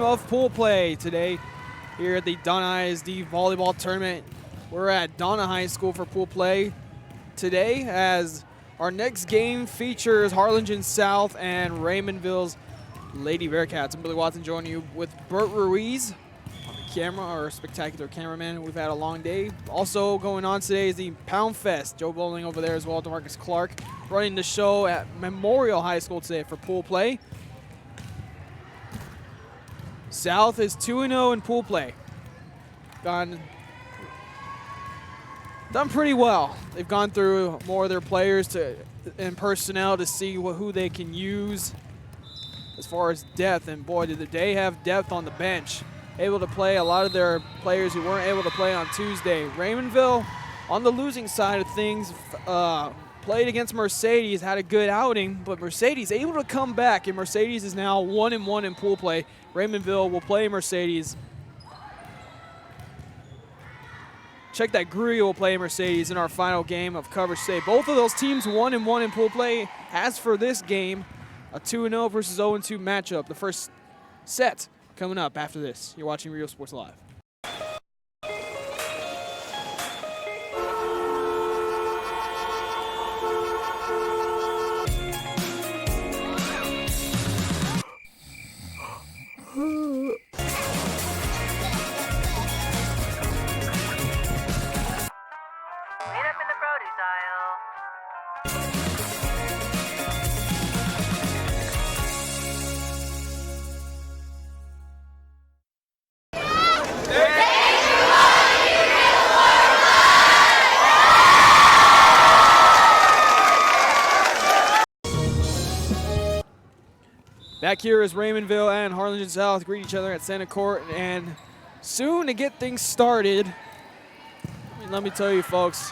game of pool play today here at the Donna ISD volleyball tournament. We're at Donna High School for pool play today, as our next game features Harlingen South and Raymondville's Lady Bearcats. I'm Billy Watson joining you with Bert Ruiz on the camera, our spectacular cameraman. We've had a long day. Also going on today is the Pound Fest. Joe Bowling over there as well, DeMarcus Clark, running the show at Memorial High School today for pool play. South is 2-0 in pool play. Done pretty well. They've gone through more of their players and personnel to see who they can use as far as depth. And boy, did they have depth on the bench. Able to play a lot of their players who weren't able to play on Tuesday. Raymondville, on the losing side of things, played against Mercedes, had a good outing, but Mercedes able to come back, and Mercedes is now 1-1 in pool play. Raymondville will play Mercedes. Check that, Gruy will play Mercedes in our final game of coverage today. Both of those teams 1-1 in pool play. As for this game, a 2-0 versus 0-2 matchup. The first set coming up after this. You're watching Rio Sports Live. Back here as Raymondville and Harlingen South greet each other at center court, and soon to get things started, let me tell you folks,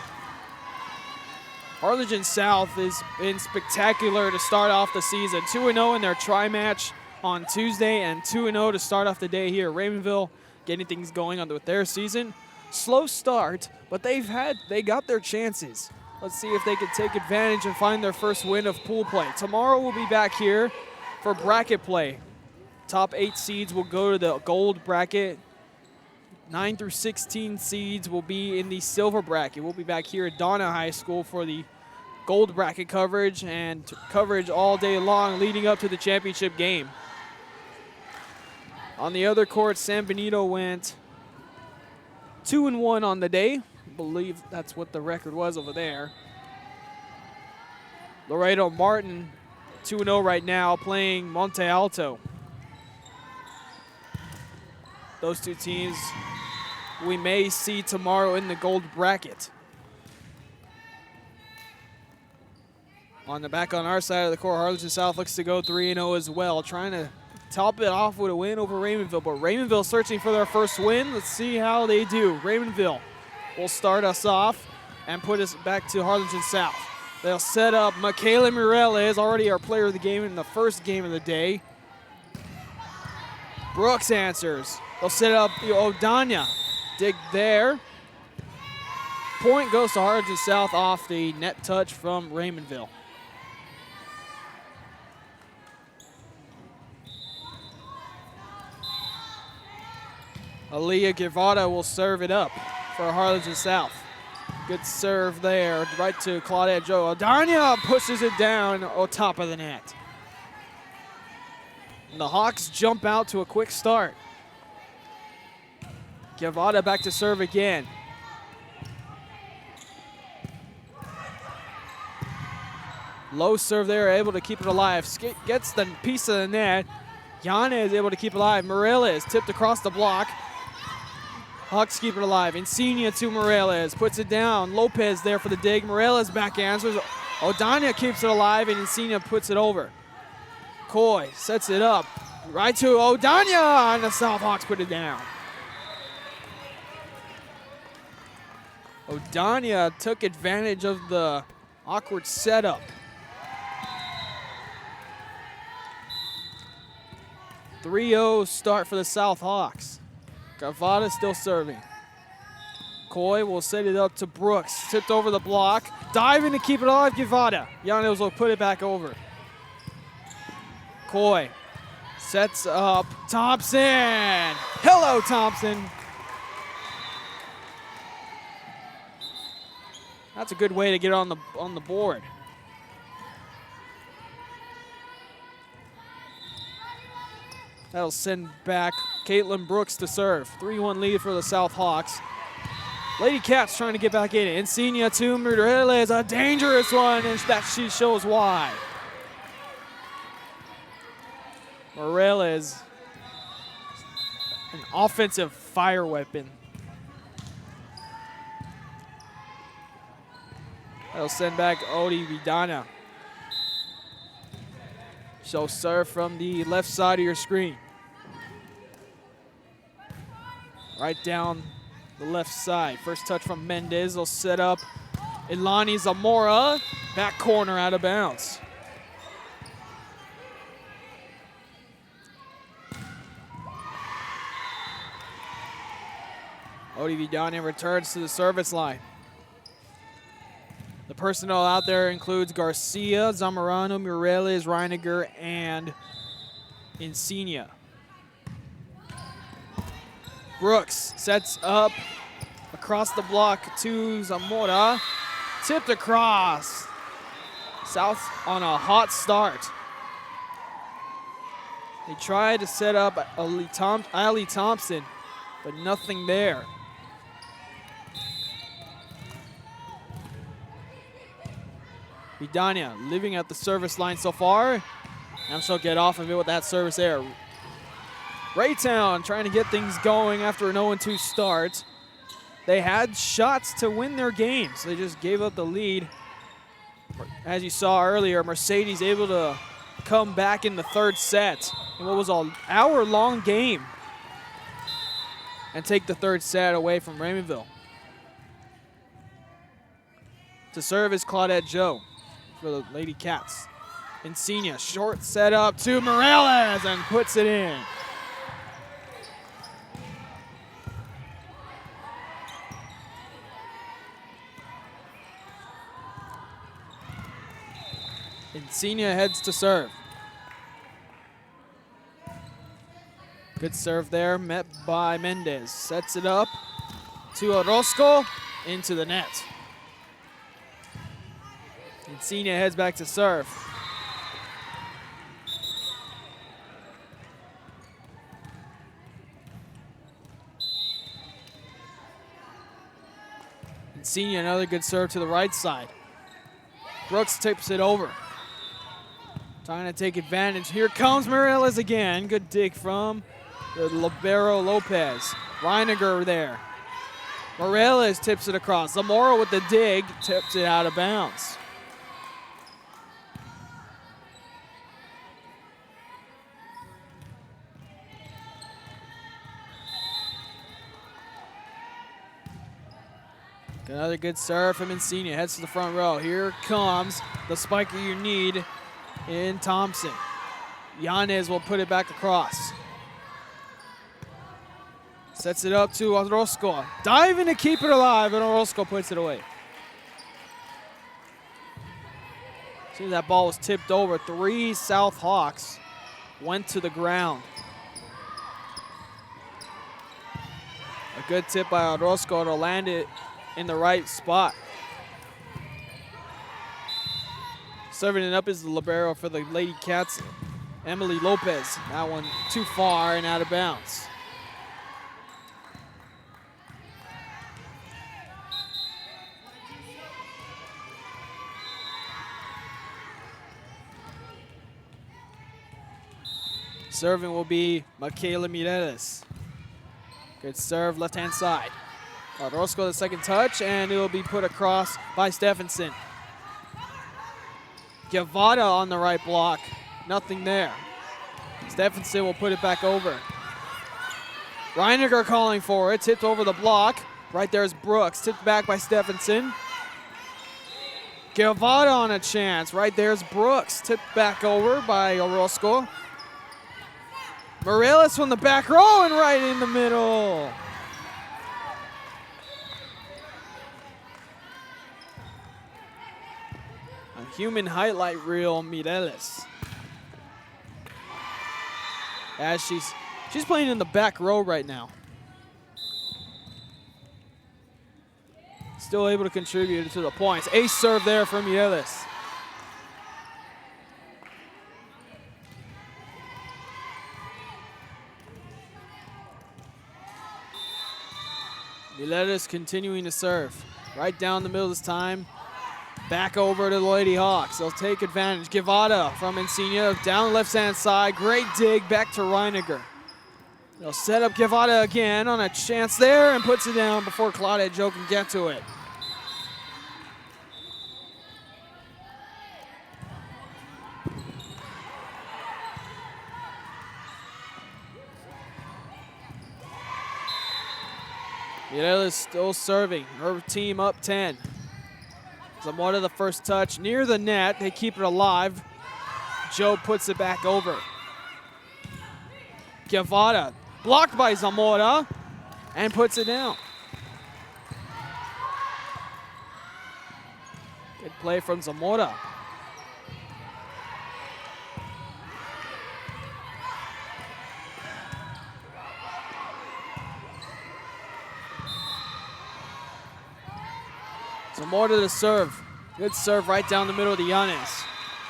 Harlingen South has been spectacular to start off the season. 2-0 in their tri-match on Tuesday and 2-0 to start off the day here. Raymondville getting things going on with their season. Slow start, but they got their chances. Let's see if they can take advantage and find their first win of pool play. Tomorrow we'll be back here for bracket play. Top 8 seeds will go to the gold bracket. 9 through 16 seeds will be in the silver bracket. We'll be back here at Donna High School for the gold bracket coverage and coverage all day long leading up to the championship game. On the other court, San Benito went 2-1 on the day. I believe that's what the record was over there. Laredo Martin 2-0 right now, playing Monte Alto. Those two teams we may see tomorrow in the gold bracket. On our side of the court, Harlingen South looks to go 3-0 as well, trying to top it off with a win over Raymondville. But Raymondville searching for their first win. Let's see how they do. Raymondville will start us off and put us back to Harlingen South. They'll set up Michaela Mireles, already our player of the game in the first game of the day. Brooks answers. They'll set up Donna. Dig there. Point goes to Harlingen South off the net touch from Raymondville. Aaliyah Guevara will serve it up for Harlingen South. Good serve there, right to Claudette Joe. Donna pushes it down on top of the net. And the Hawks jump out to a quick start. Guevara back to serve again. Low serve there, able to keep it alive. Gets the piece of the net. Yana is able to keep it alive. Mireles tipped across the block. Hawks keep it alive. Insignia to Mireles. Puts it down. Lopez there for the dig. Mireles back answers. O'Donnell keeps it alive, and Insignia puts it over. Coy sets it up. Right to O'Donnell, and the South Hawks put it down. O'Donnell took advantage of the awkward setup. 3-0 start for the South Hawks. Guevara still serving. Coy will set it up to Brooks. Tipped over the block. Diving to keep it alive, Guevara. Llanos will put it back over. Coy Sets up Thompson. Hello, Thompson. That's a good way to get on the board. That'll send back Caitlin Brooks to serve. 3-1 lead for the South Hawks. Lady Cats trying to get back in it. Insignia to Morales, a dangerous one, and that she shows why. Morales, an offensive fire weapon. That'll send back Odie Vidana. She'll serve from the left side of your screen. Right down the left side. First touch from Mendez. They'll set up Ilani Zamora. Back corner out of bounds. Odie Vidana returns to the service line. The personnel out there includes Garcia, Zamorano, Morales, Reiniger, and Insignia. Brooks sets up across the block to Zamora. Tipped across. South on a hot start. They tried to set up Ali Thompson, but nothing there. Vidania living at the service line so far. Now she'll get off of it with that service there. Raytown trying to get things going after an 0-2 start. They had shots to win their games. They just gave up the lead. As you saw earlier, Mercedes able to come back in the third set in what was an hour-long game and take the third set away from Raymondville. To serve is Claudette Joe for the Lady Cats. Insignia, short set up to Morales and puts it in. Insignia heads to serve. Good serve there, met by Mendez. Sets it up to Orozco, into the net. Insignia heads back to serve. Insignia, another good serve to the right side. Brooks tips it over. Trying to take advantage. Here comes Morales again. Good dig from the libero Lopez. Reiniger there. Morales tips it across. Zamora with the dig, tips it out of bounds. Another good serve from Insignia. Heads to the front row. Here comes the spiker you need in Thompson. Yanez will put it back across. Sets it up to Orozco. Diving to keep it alive, and Orozco puts it away. As soon as that ball was tipped over, 3 South Hawks went to the ground. A good tip by Orozco to land it in the right spot. Serving it up is the libero for the Lady Cats, Emily Lopez. That one too far and out of bounds. Serving will be Michaela Mireles. Good serve, left-hand side. Orozco the second touch, and it will be put across by Stephenson. Guevara on the right block. Nothing there. Stephenson will put it back over. Reiniger calling for it. Tipped over the block. Right there is Brooks. Tipped back by Stephenson. Guevara on a chance. Right there's Brooks. Tipped back over by Orozco. Morales from the back row and right in the middle. A human highlight reel, Mireles. as she's playing in the back row right now. Still able to contribute to the points. Ace serve there from Mielis. Mielis continuing to serve. Right down the middle this time. Back over to the Lady Hawks. They'll take advantage. Guevara from Insignia down left-hand side. Great dig back to Reiniger. They'll set up Guevara again on a chance there and puts it down before Claudette Joe can get to it. Mireles still serving. Her team up 10. Zamora the first touch near the net. They keep it alive. Joe puts it back over. Guevara blocked by Zamora and puts it down. Good play from Zamora. Zamora to serve. Good serve right down the middle of the Yanes.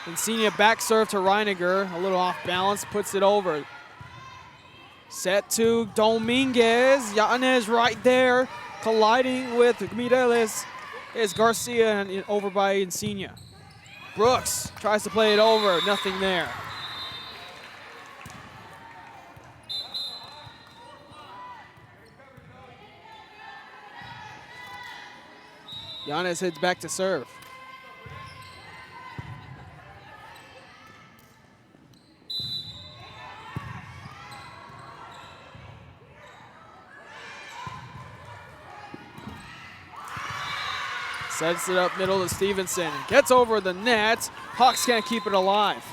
Insignia back serve to Reiniger. A little off balance, puts it over. Set to Dominguez. Yanes right there, colliding with Mireles. Is Garcia and over by Insignia. Brooks tries to play it over, nothing there. Yanes heads back to serve. Sets it up middle to Stevenson. Gets over the net. Hawks can't keep it alive.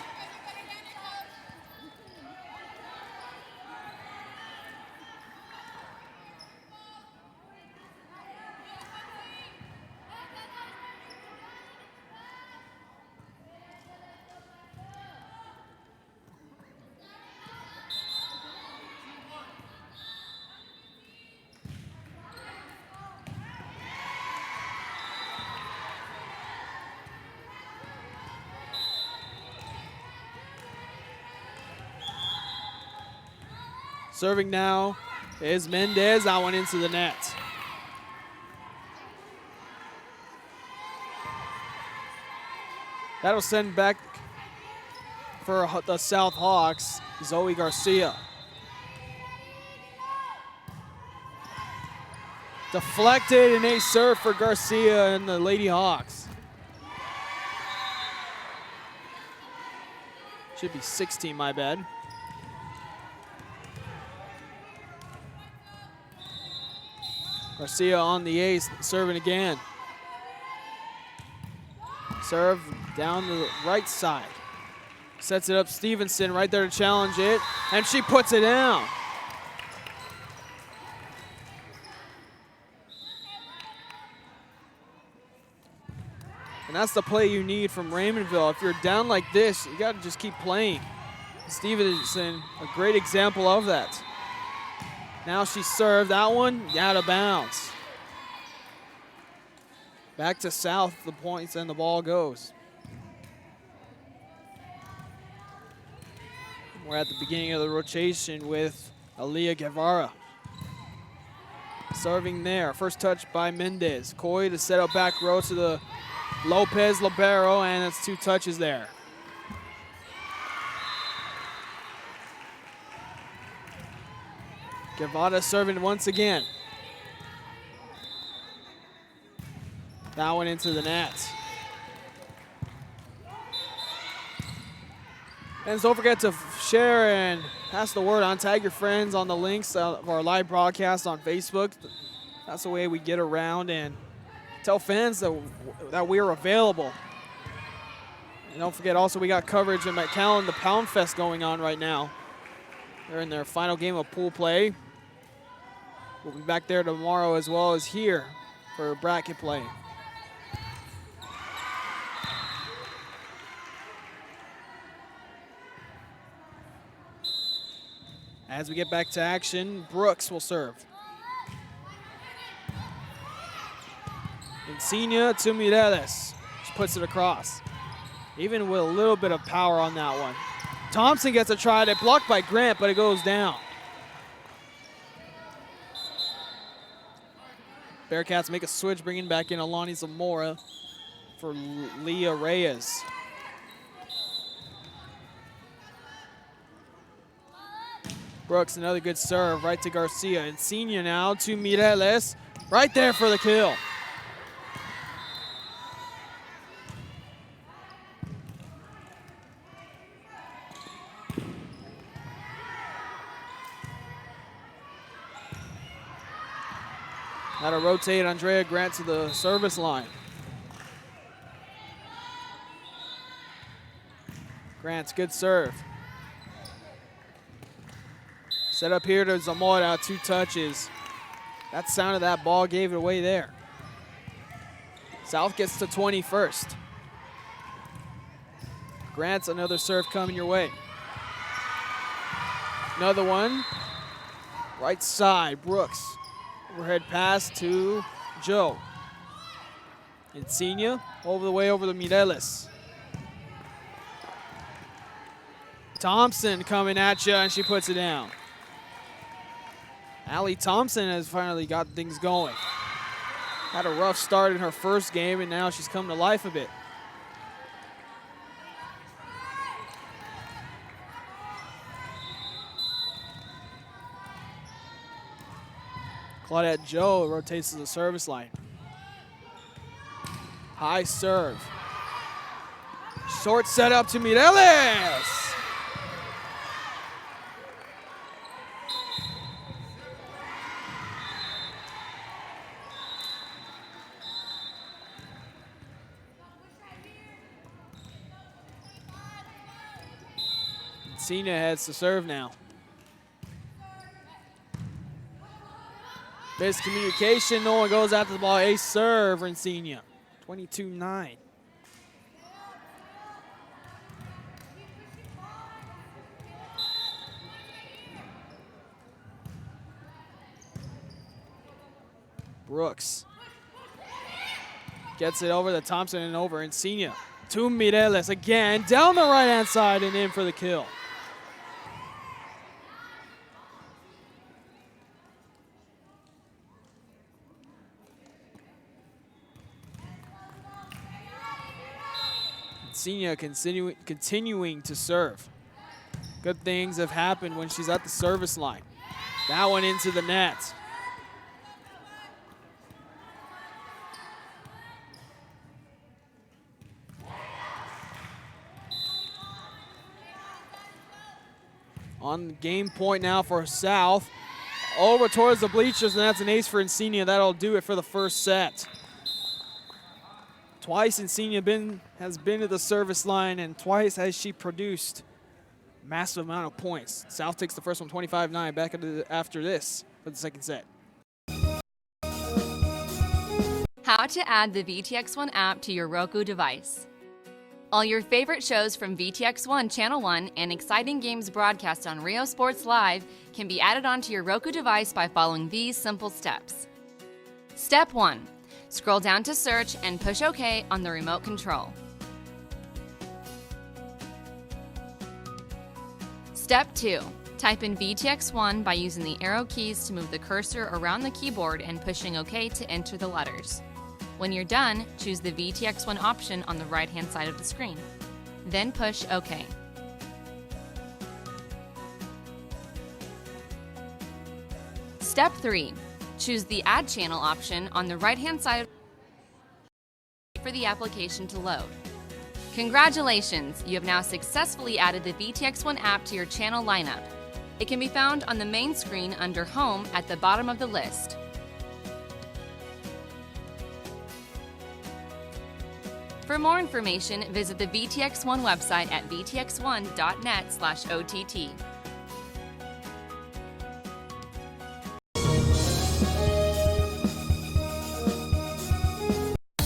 Serving now is Mendez. That one into the net. That'll send back for the South Hawks, Zoe Garcia. Deflected and a serve for Garcia and the Lady Hawks. Should be 16, my bad. Garcia on the ace, serving again. Serve down the right side. Sets it up, Stevenson right there to challenge it, and she puts it down. And that's the play you need from Raymondville. If you're down like this, you got to just keep playing. Stevenson, a great example of that. Now she served that one, out of bounds. Back to South, the points and the ball goes. We're at the beginning of the rotation with Aaliyah Guevara. Serving there, first touch by Mendez. Coy to set up back row to the Lopez libero, and that's 2 touches there. Guevara serving once again. That one into the net. And don't forget to share and pass the word on. Tag your friends on the links of our live broadcast on Facebook. That's the way we get around and tell fans that we are available. And don't forget also we got coverage in McAllen, the Pound Fest going on right now. They're in their final game of pool play. We'll be back there tomorrow as well as here for bracket play. As we get back to action, Brooks will serve. Insignia to Mireles. She puts it across. Even with a little bit of power on that one. Thompson gets a try at it, blocked by Grant, but it goes down. Bearcats make a switch, bringing back in Alani Zamora for Leah Reyes. Brooks, another good serve, right to Garcia. Insignia now to Mireles, right there for the kill. How to rotate Andrea Grant to the service line. Grant's good serve. Set up here to Zamora, 2 touches. That sound of that ball gave it away there. South gets to 21st. Grant's another serve coming your way. Another one. Right side, Brooks. Overhead pass to Joe. Insignia over the way over to Mireles. Thompson coming at you, and she puts it down. Allie Thompson has finally got things going. Had a rough start in her first game, and now she's come to life a bit. Claudette Joe rotates to the service line. High serve. Short set up to Mireles. Cena heads to serve now. Miscommunication, no one goes after the ball. Ace serve, Insignia. 22-9. Brooks gets it over to Thompson and over. Insignia to Mireles again, down the right-hand side and in for the kill. Insignia continuing to serve. Good things have happened when she's at the service line. That one into the net. On game point now for South. Over towards the bleachers, and that's an ace for Insignia. That'll do it for the first set. Twice Insignia has been to the service line, and twice has she produced massive amount of points. South takes the first one 25-9. Back after this for the second set. How to add the VTX1 app to your Roku device. All your favorite shows from VTX1 Channel 1 and exciting games broadcast on Rio Sports Live can be added onto your Roku device by following these simple steps. Step 1. Scroll down to search and push OK on the remote control. Step 2. Type in VTX1 by using the arrow keys to move the cursor around the keyboard and pushing OK to enter the letters. When you're done, choose the VTX1 option on the right-hand side of the screen. Then push OK. Step 3. Choose the Add Channel option on the right-hand side for the application to load. Congratulations! You have now successfully added the VTX1 app to your channel lineup. It can be found on the main screen under Home at the bottom of the list. For more information, visit the VTX1 website at vtx1.net/OTT.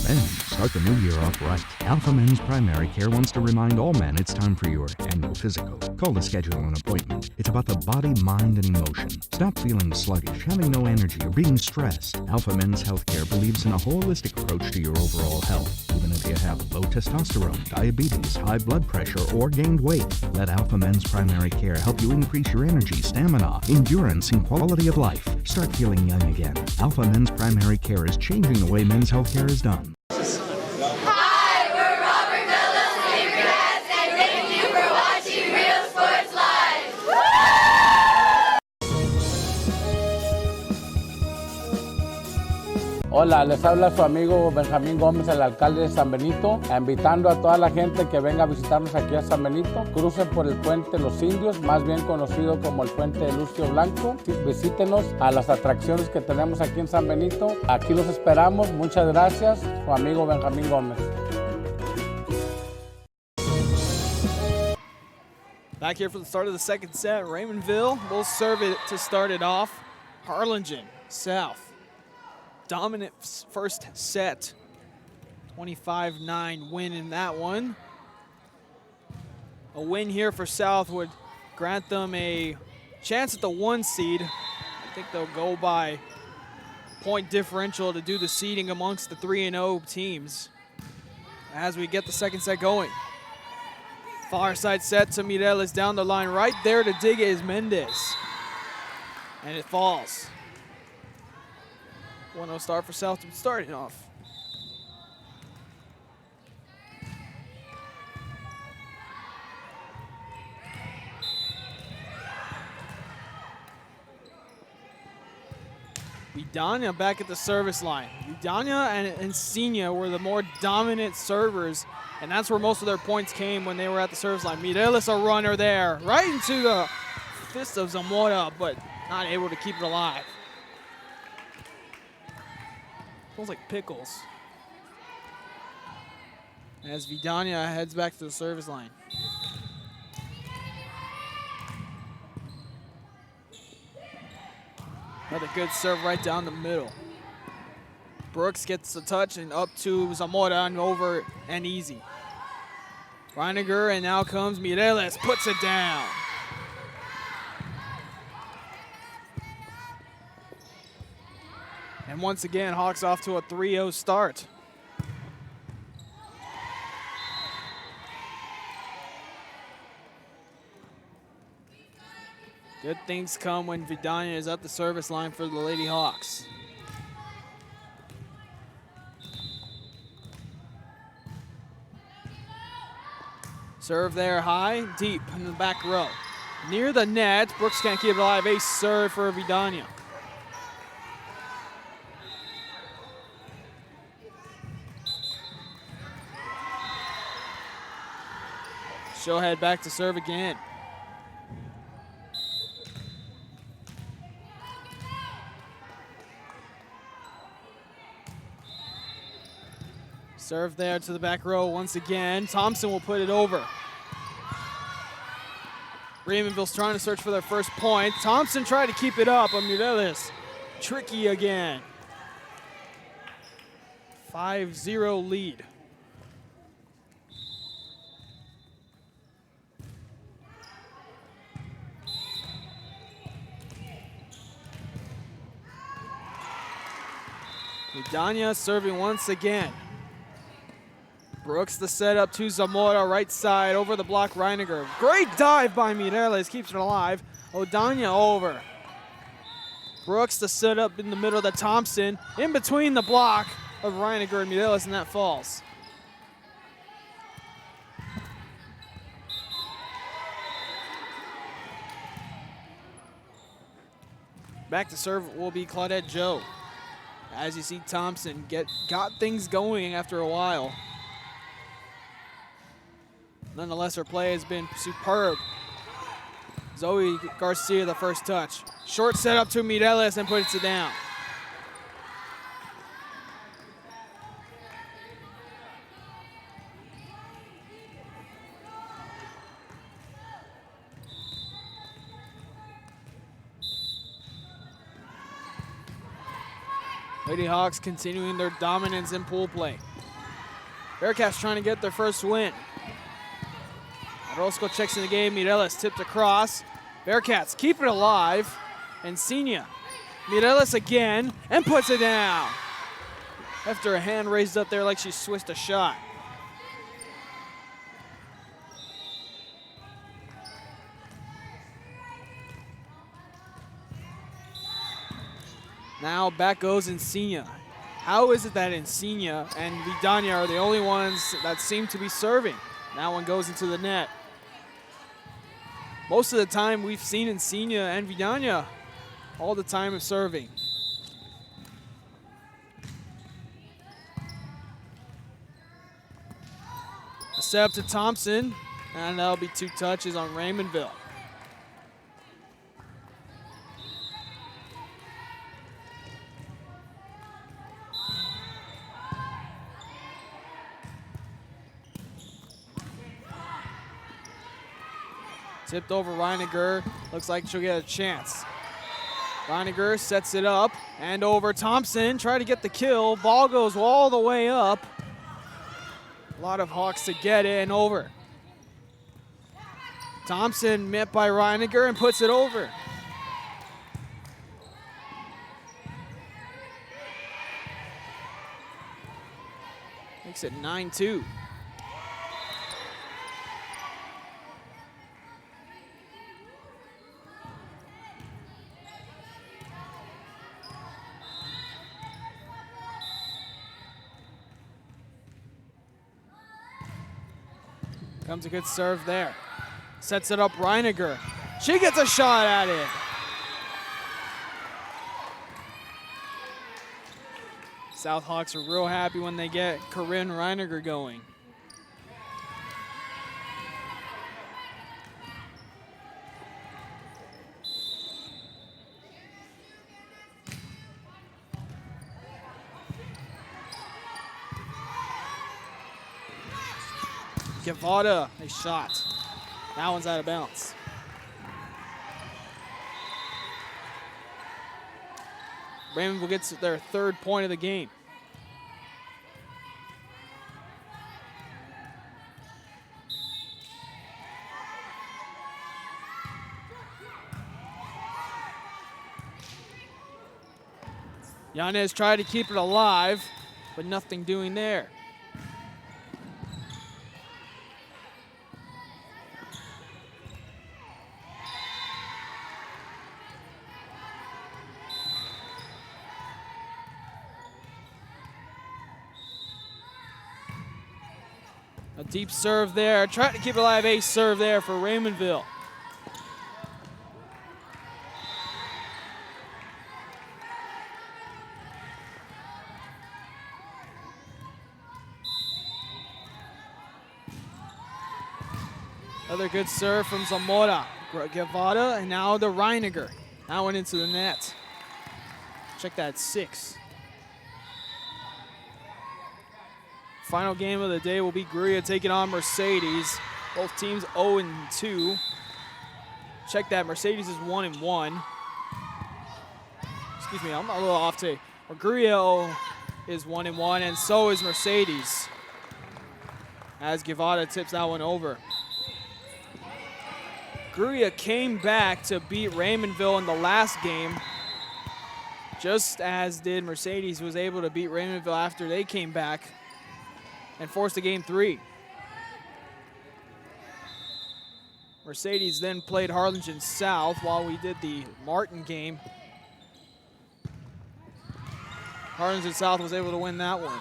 Men's Start the new year off right. Alpha Men's Primary Care wants to remind all men it's time for your annual physical. Call to schedule an appointment. It's about the body, mind, and emotion. Stop feeling sluggish, having no energy, or being stressed. Alpha Men's Healthcare believes in a holistic approach to your overall health. Even if you have low testosterone, diabetes, high blood pressure, or gained weight, let Alpha Men's Primary Care help you increase your energy, stamina, endurance, and quality of life. Start feeling young again. Alpha Men's Primary Care is changing the way men's healthcare is done. Hi, we're Robert Miller's favorite cats, and thank you for watching Real Sports Live. Hola, les habla su amigo Benjamín Gómez, el alcalde de San Benito, invitando a toda la gente que venga a visitarnos aquí a San Benito. Crucen por el puente Los Indios, más bien conocido como el puente de Lucio Blanco. Visítenos a las atracciones que tenemos aquí en San Benito. Aquí los esperamos. Muchas gracias. Su amigo Benjamín Gómez. Back here for the start of the second set, Raymondville will serve it to start it off. Harlingen, South. Dominant first set, 25-9 win in that one. A win here for South would grant them a chance at the 1 seed. I think they'll go by point differential to do the seeding amongst the 3-0 teams as we get the second set going. Far side set to Mireles down the line. Right there to dig it is Mendez. And it falls. 1-0 start for South to start it off. Donna back at the service line. Donna and Senia were the more dominant servers, and that's where most of their points came when they were at the service line. Mireles a runner there, right into the fist of Zamora, but not able to keep it alive. Smells like pickles. As Vidania heads back to the service line. Another good serve right down the middle. Brooks gets a touch and up to Zamora and over and easy. Reiniger, and now comes Mireles, puts it down. And once again, Hawks off to a 3-0 start. Good things come when Vidania is at the service line for the Lady Hawks. Serve there high, deep in the back row. Near the net, Brooks can't keep it alive. Ace serve for Vidania. She'll head back to serve again. Serve there to the back row once again. Thompson will put it over. Raymondville's trying to search for their first point. Thompson tried to keep it up, but Mireles tricky again. 5-0 lead. Vidania serving once again. Brooks the setup to Zamora, right side, over the block, Reiniger. Great dive by Mireles, keeps it alive. O'Dania over. Brooks the setup in the middle to Thompson, in between the block of Reiniger and Mireles, and that falls. Back to serve will be Claudette Joe. As you see Thompson got things going after a while. Nonetheless, her play has been superb. Zoe Garcia, the first touch. Short setup to Mireles and puts it down. Lady Hawks continuing their dominance in pool play. Bearcats trying to get their first win. Orozco checks in the game. Mireles tipped across. Bearcats keep it alive. And Senior. Mireles again and puts it down. After a hand raised up there like she switched a shot. Now back goes Insignia. How is it that Insignia and Vidania are the only ones that seem to be serving? That one goes into the net. Most of the time we've seen Insignia and Vidania all the time of serving. A set up to Thompson, and that'll be 2 touches on Raymondville. Tipped over Reiniger. Looks like she'll get a chance. Reiniger sets it up and over Thompson. Try to get the kill. Ball goes all the way up. A lot of Hawks to get it and over. Thompson met by Reiniger and puts it over. Makes it 9-2. Comes a good serve there. Sets it up Reiniger. She gets a shot at it. South Hawks are real happy when they get Corinne Reiniger going. Guevara, a shot. That one's out of bounds. Raymondville gets their 3rd point of the game. Yanez tried to keep it alive, but nothing doing there. A deep serve there. Trying to keep it alive. Ace serve there for Raymondville. Another good serve from Zamora. Guevara, and now the Reiniger. That went into the net. Check that, 6. Final game of the day will be Gruya taking on Mercedes. Both teams 0-2. Check that, Mercedes is 1-1. Excuse me, I'm a little off today. Gruya is 1-1, and so is Mercedes. As Guevara tips that one over. Gruya came back to beat Raymondville in the last game, just as did Mercedes, who was able to beat Raymondville after they came back and forced a game 3. Mercedes then played Harlingen South while we did the Martin game. Harlingen South was able to win that one.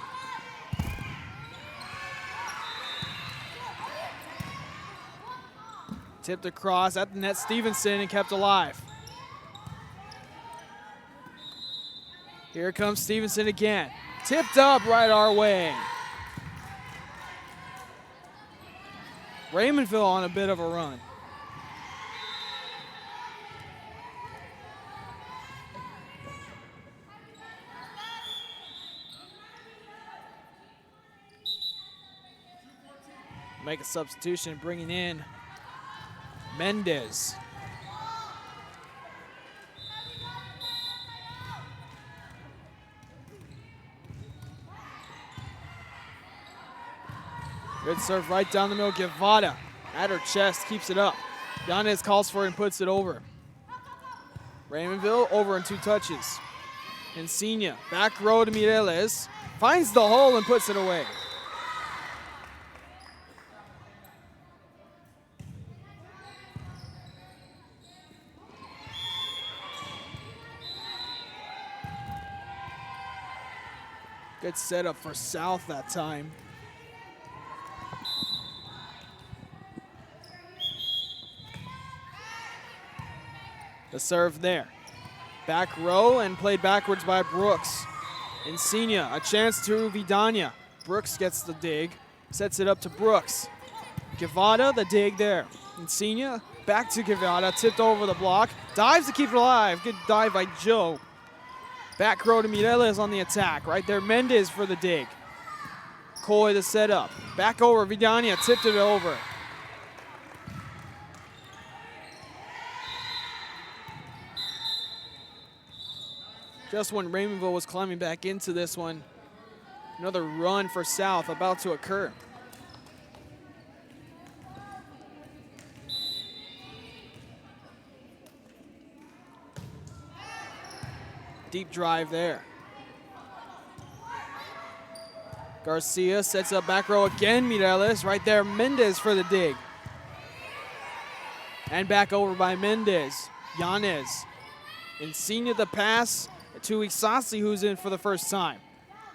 Tipped across at the net, Stevenson, and kept alive. Here comes Stevenson again. Tipped up right our way. Raymondville on a bit of a run. Make a substitution, bringing in Mendez. Good serve right down the middle. Guevara at her chest, keeps it up. Yanez calls for it and puts it over. Raymondville over in 2 touches. Insignia, back row to Mireles. Finds the hole and puts it away. Good setup for South that time. The serve there. Back row and played backwards by Brooks. Insignia, a chance to Vidania. Brooks gets the dig, sets it up to Brooks. Guevara, the dig there. Insignia, back to Guevara, tipped over the block. Dives to keep it alive. Good dive by Joe. Back row to Mireles on the attack. Right there, Mendez for the dig. Coy the setup. Back over, Vidania tipped it over. Just when Raymondville was climbing back into this one, another run for South about to occur. Deep drive there. Garcia sets up back row again, Mireles. Right there, Mendez for the dig. And back over by Mendez. Yanez. Insignia the pass to Isasi, who's in for the first time.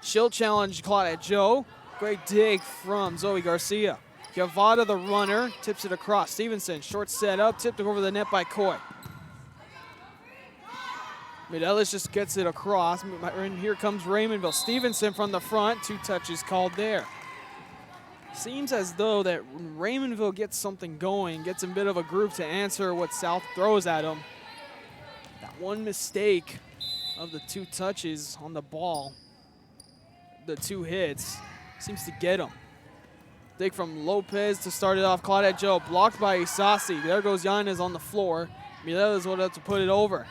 She'll challenge Claudette Joe. Great dig from Zoe Garcia. Guevara the runner, tips it across. Stevenson, short set up, tipped over the net by Coy. Mireles just gets it across, and here comes Raymondville. Stevenson from the front, 2 touches called there. Seems as though that Raymondville gets something going, gets a bit of a groove to answer what South throws at them. That one mistake of the 2 touches on the ball, the 2 hits, seems to get him. Dig from Lopez to start it off. Claudette Joe blocked by Isasi. There goes Yanez on the floor. Mireles would have to put it over.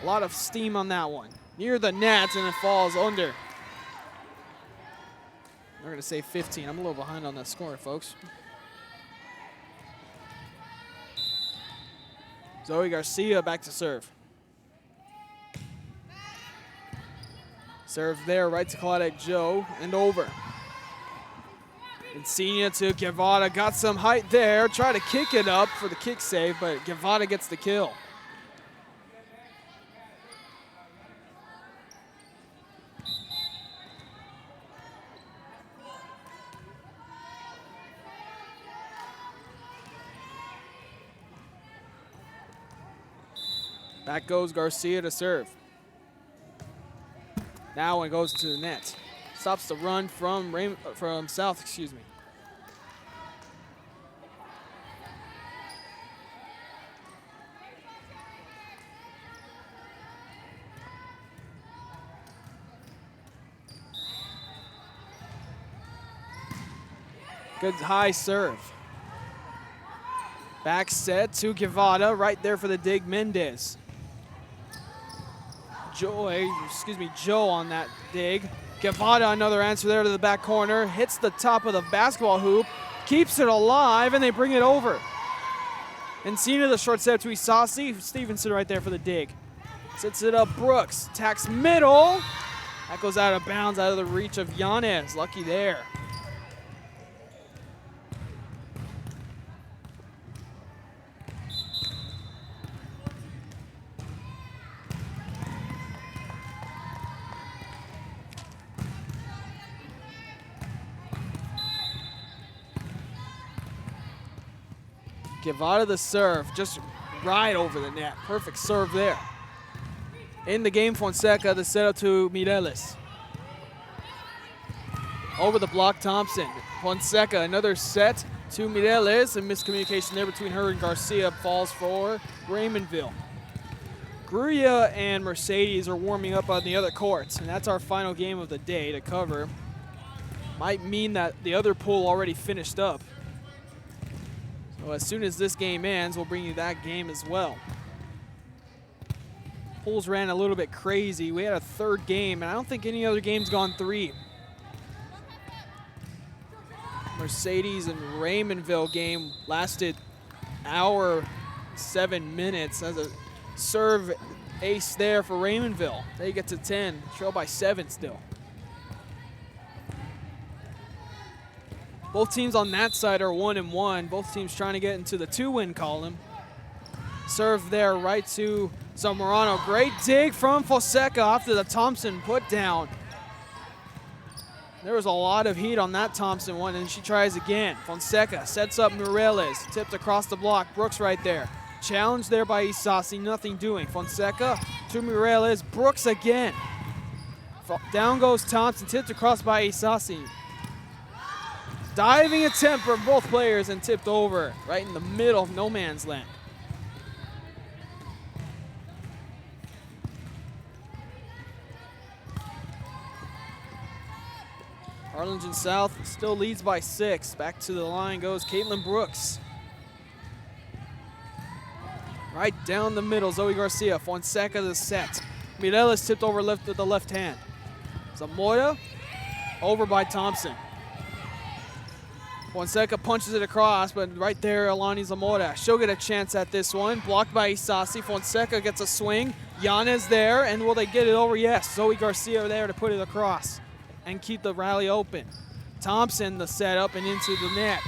A lot of steam on that one. Near the net, and it falls under. They're going to say 15. I'm a little behind on that score, folks. Zoe Garcia back to serve. Serve there, right to Claudette Joe, and over. Insignia to Guevara, got some height there. Try to kick it up for the kick save, but Guevara gets the kill. Back goes Garcia to serve. Now it goes to the net. Stops the run from South, excuse me. Good high serve. Back set to Guevara, right there for the dig, Mendez. Joe on that dig. Guevara, another answer there to the back corner. Hits the top of the basketball hoop. Keeps it alive, and they bring it over. Encina, the short set to Isasi. Stevenson right there for the dig. Sets it up, Brooks. Tacks middle. That goes out of bounds, out of the reach of Yanez. Lucky there. Guevara the serve, just right over the net. Perfect serve there. In the game, Fonseca, the setup to Mireles. Over the block, Thompson. Fonseca, another set to Mireles. A miscommunication there between her and Garcia. Falls for Raymondville. Gruya and Mercedes are warming up on the other courts, and that's our final game of the day to cover. Might mean that the other pool already finished up. So as soon as this game ends, we'll bring you that game as well. Pools ran a little bit crazy. We had a third game, and I don't think any other game's gone 3. Mercedes and Raymondville game lasted hour 7 minutes. As a serve ace there for Raymondville. They get to 10, trail by 7 still. Both teams on that side are 1-1. Both teams trying to get into the 2-win column. Serve there right to Zamorano. Great dig from Fonseca after the Thompson put down. There was a lot of heat on that Thompson one, and she tries again. Fonseca sets up Mireles, tipped across the block. Brooks right there. Challenged there by Isasi, nothing doing. Fonseca to Mireles, Brooks again. Down goes Thompson, tipped across by Isasi. Diving attempt for both players and tipped over right in the middle of no man's land. Harlingen South still leads by 6. Back to the line goes Caitlin Brooks. Right down the middle, Zoe Garcia. Fonseca the set. Mireles tipped over left with the left hand. Zamora over by Thompson. Fonseca punches it across, but right there, Alani Zamora. She'll get a chance at this one. Blocked by Isasi. Fonseca gets a swing. Yanez there, and will they get it over? Yes. Zoe Garcia there to put it across and keep the rally open. Thompson the setup and into the net.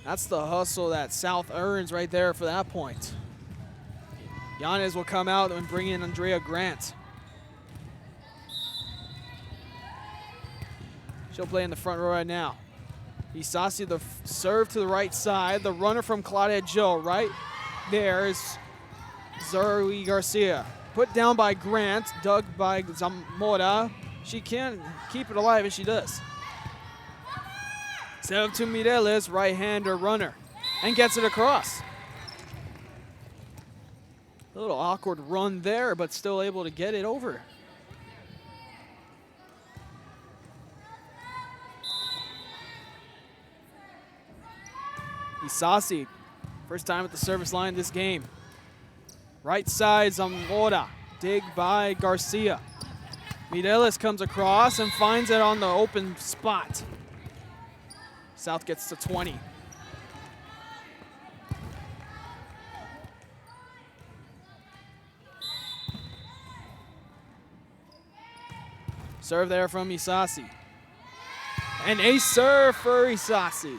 That's the hustle that South earns right there for that point. Yanez will come out and bring in Andrea Grant. She'll play in the front row right now. Isasi the serve to the right side. The runner from Claudette Joe right there is Zoe Garcia. Put down by Grant, dug by Zamora. She can keep it alive, and she does. Set up to Mireles, right-hander runner, and gets it across. A little awkward run there, but still able to get it over. Isasi, first time at the service line this game. Right side, Zamora, dig by Garcia. Mireles comes across and finds it on the open spot. South gets to 20. Serve there from Isasi. An ace serve for Isasi.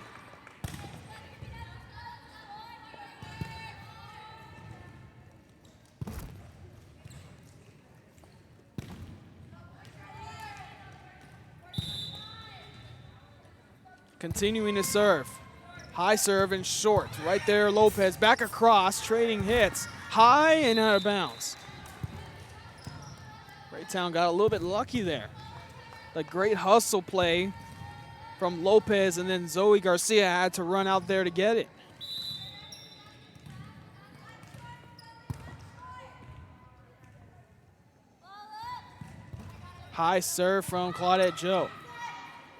Continuing to serve. High serve and short. Right there, Lopez back across, trading hits. High and out of bounds. Raytown got a little bit lucky there. The great hustle play from Lopez, and then Zoe Garcia had to run out there to get it. High serve from Claudette Joe.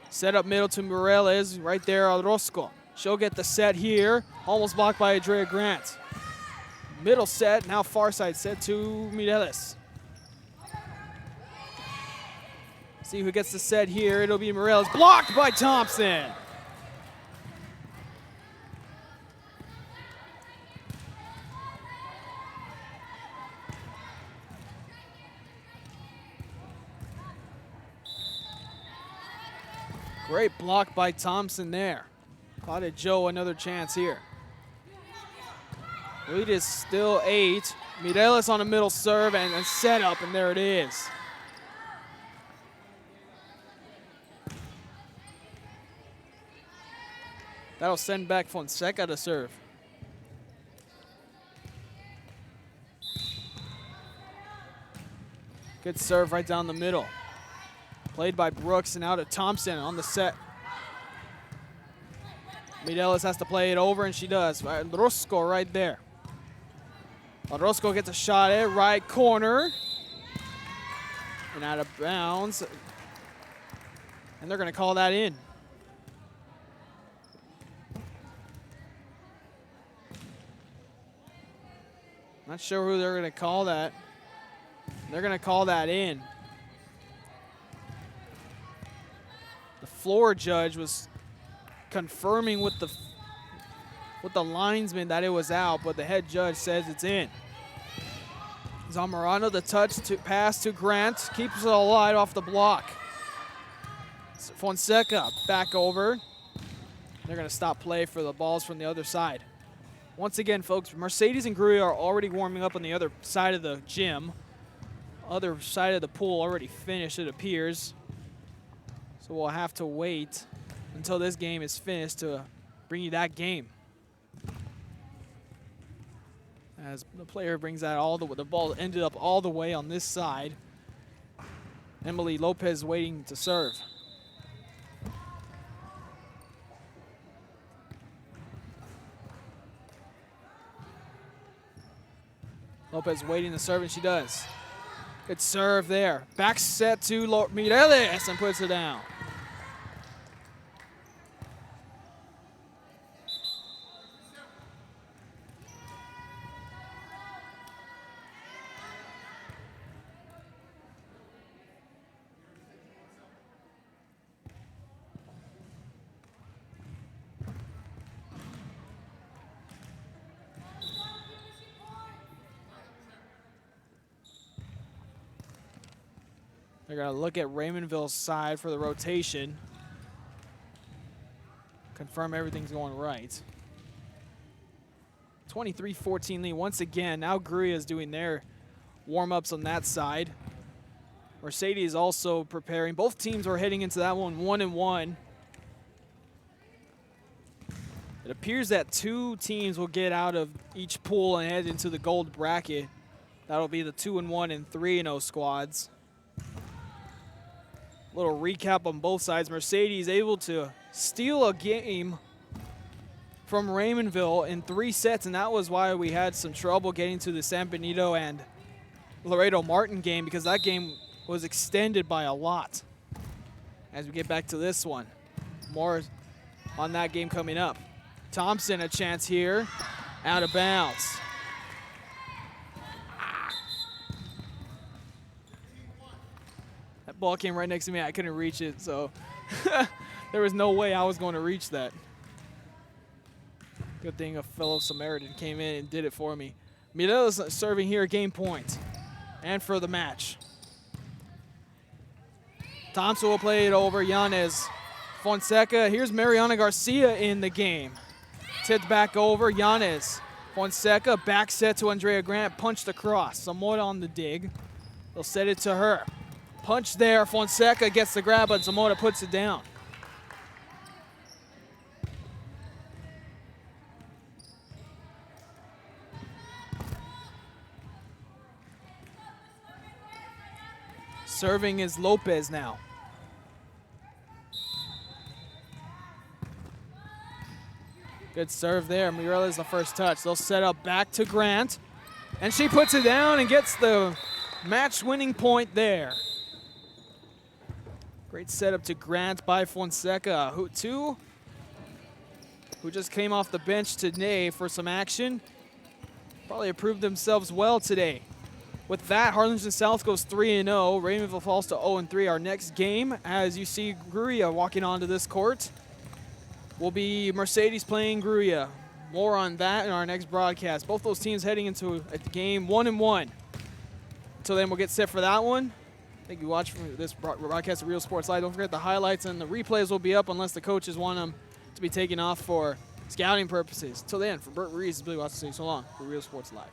Set up middle to Mireles, right there, Orozco. She'll get the set here, almost blocked by Andrea Grant. Middle set, now far side set to Mireles. See who gets the set here, it'll be Mireles, blocked by Thompson. Great block by Thompson there. Claudette Joe another chance here. Lead is still 8. Mireles on a middle serve and a setup, and there it is. That'll send back Fonseca to serve. Good serve right down the middle. Played by Brooks and out to Thompson on the set. Mireles has to play it over, and she does. Orozco right there. Orozco gets a shot at right corner. And out of bounds. And they're going to call that in. Not sure who they're going to call that. They're going to call that in. floor judge was confirming with the linesman that it was out, but the head judge says it's in. Zamorano, the pass to Grant, keeps it alive off the block. Fonseca back over. They're going to stop play for the balls from the other side. Once again, folks, Mercedes and Gruya are already warming up on the other side of the gym. Other side of the pool already finished, it appears. So we'll have to wait until this game is finished to bring you that game. As the player brings that all the way, the ball ended up all the way on this side. Emily Lopez waiting to serve. Lopez waiting to serve, and she does. Good serve there. Back set to Mireles and puts it down. They're going to look at Raymondville's side for the rotation. Confirm everything's going right. 23-14 lead once again. Now Gruya is doing their warm-ups on that side. Mercedes also preparing. Both teams are heading into that one 1-1. It appears that 2 teams will get out of each pool and head into the gold bracket. That'll be the 2-1 and 3-0 squads. Little recap on both sides. Mercedes able to steal a game from Raymondville in 3 sets, and that was why we had some trouble getting to the San Benito and Laredo Martin game, because that game was extended by a lot. As we get back to this one, more on that game coming up. Thompson a chance here, out of bounds. That ball came right next to me. I couldn't reach it, so there was no way I was going to reach that. Good thing a fellow Samaritan came in and did it for me. Mireles serving here, game point, and for the match. Thompson will play it over. Yanez Fonseca. Here's Mariana Garcia in the game. Tipped back over. Yanez Fonseca. Back set to Andrea Grant. Punched across. Zamora on the dig. They'll set it to her. Punch there. Fonseca gets the grab, but Zamora puts it down. Serving is Lopez now. Good serve there. Mireles the first touch. They'll set up back to Grant. And she puts it down and gets the match-winning point there. Great setup to Grant by Fonseca, who just came off the bench today for some action. Probably proved themselves well today. With that, Harlingen South goes 3-0. Raymondville falls to 0-3. Our next game, as you see Gruya walking onto this court, will be Mercedes playing Gruya. More on that in our next broadcast. Both those teams heading into a game 1-1. Until then, we'll get set for that one. Thank you for watching this broadcast of Real Sports Live. Don't forget the highlights and the replays will be up unless the coaches want them to be taken off for scouting purposes. Until then, for Bert Reese, Billy Watson saying so long for Real Sports Live.